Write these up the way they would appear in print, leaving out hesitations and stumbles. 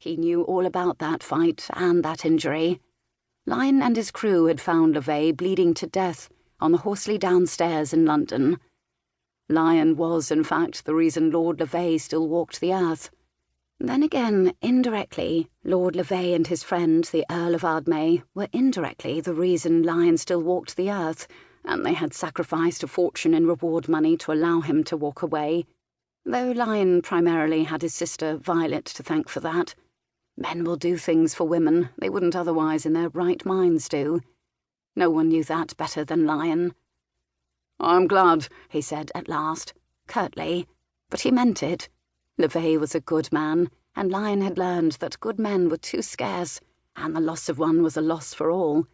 He knew all about that fight and that injury. Lyon and his crew had found Levay bleeding to death on the Horsley downstairs in London. Lyon was, in fact, the reason Lord Levay still walked the earth. Then again, indirectly, Lord Levay and his friend, the Earl of Ardmay, were indirectly the reason Lyon still walked the earth, and they had sacrificed a fortune in reward money to allow him to walk away, though Lyon primarily had his sister Violet to thank for that. Men will do things for women they wouldn't otherwise in their right minds do. No one knew that better than Lyon. "I'm glad," he said at last, curtly, but he meant it. Levay was a good man, and Lyon had learned that good men were too scarce, and the loss of one was a loss for all.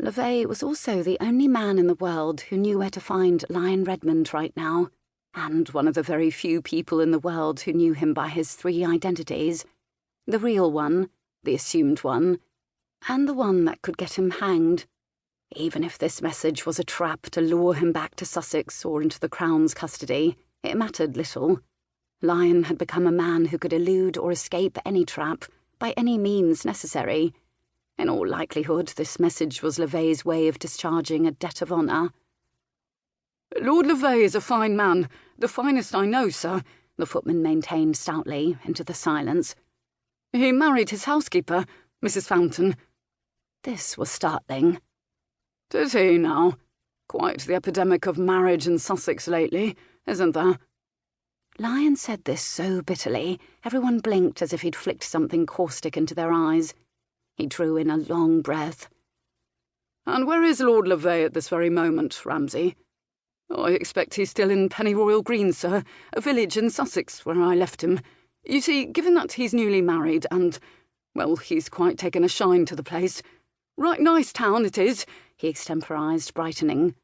Levay was also the only man in the world who knew where to find Lyon Redmond right now, and one of the very few people in the world who knew him by his 3 identities: the real one, the assumed one, and the one that could get him hanged. Even if this message was a trap to lure him back to Sussex or into the Crown's custody, it mattered little. Lyon had become a man who could elude or escape any trap, by any means necessary. In all likelihood, this message was Levay's way of discharging a debt of honour. "Lord Levay is a fine man, the finest I know, sir," the footman maintained stoutly into the silence. "He married his housekeeper, Mrs. Fountain." This was startling. "Did he, now? Quite the epidemic of marriage in Sussex lately, isn't there?" Lyon said this so bitterly, everyone blinked as if he'd flicked something caustic into their eyes. He drew in a long breath. "And where is Lord Levay at this very moment, Ramsay?" "I expect he's still in Pennyroyal Green, sir, a village in Sussex where I left him. You see, given that he's newly married and, well, he's quite taken a shine to the place. Right nice town it is," he extemporised, brightening.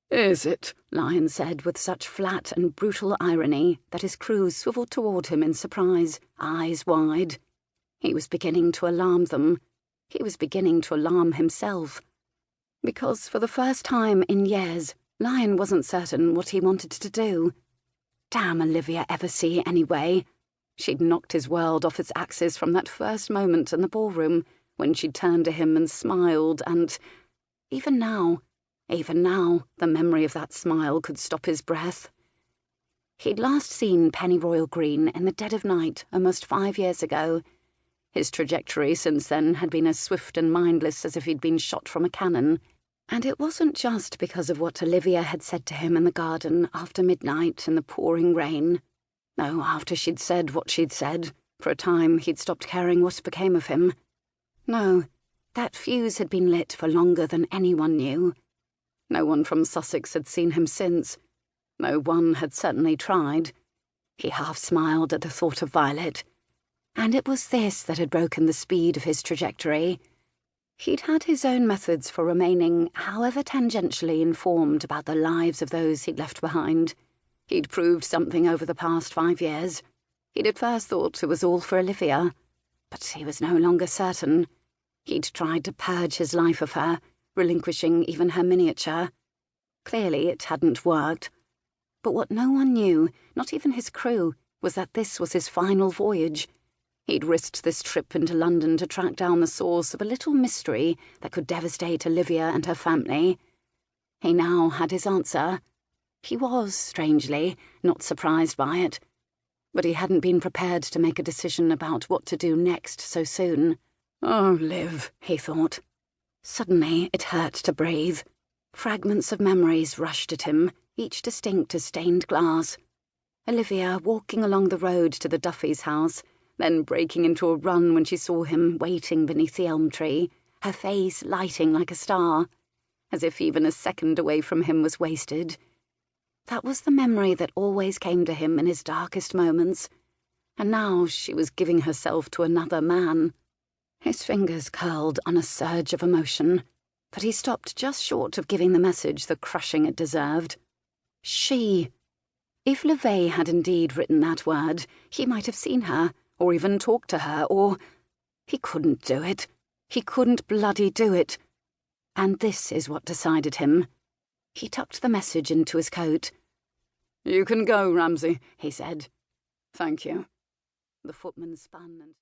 "Is it?" Lyon said with such flat and brutal irony that his crew swivelled toward him in surprise, eyes wide. He was beginning to alarm them. He was beginning to alarm himself. Because for the first time in years, Lyon wasn't certain what he wanted to do. Damn Olivia Eversea, anyway. She'd knocked his world off its axis from that first moment in the ballroom, when she'd turned to him and smiled, and even now, the memory of that smile could stop his breath. He'd last seen Pennyroyal Green in the dead of night almost 5 years ago. His trajectory since then had been as swift and mindless as if he'd been shot from a cannon. And it wasn't just because of what Olivia had said to him in the garden after midnight in the pouring rain. No, after she'd said what she'd said, for a time he'd stopped caring what became of him. No, that fuse had been lit for longer than anyone knew. No one from Sussex had seen him since. No one had certainly tried. He half smiled at the thought of Violet. And it was this that had broken the speed of his trajectory. He'd had his own methods for remaining, however tangentially, informed about the lives of those he'd left behind. He'd proved something over the past 5 years. He'd at first thought it was all for Olivia, but he was no longer certain. He'd tried to purge his life of her, relinquishing even her miniature. Clearly it hadn't worked. But what no one knew, not even his crew, was that this was his final voyage. He'd risked this trip into London to track down the source of a little mystery that could devastate Olivia and her family. He now had his answer. He was, strangely, not surprised by it. But he hadn't been prepared to make a decision about what to do next so soon. "Oh, Liv," he thought. Suddenly it hurt to breathe. Fragments of memories rushed at him, each distinct as stained glass. Olivia walking along the road to the Duffy's house, then breaking into a run when she saw him waiting beneath the elm tree, her face lighting like a star, as if even a second away from him was wasted. That was the memory that always came to him in his darkest moments, and now she was giving herself to another man. His fingers curled on a surge of emotion, but he stopped just short of giving the message the crushing it deserved. She. If Levay had indeed written that word, he might have seen her, or even talked to her, or... He couldn't do it. He couldn't bloody do it. And this is what decided him. He tucked the message into his coat. "You can go, Ramsay," he said. "Thank you." The footman spun and...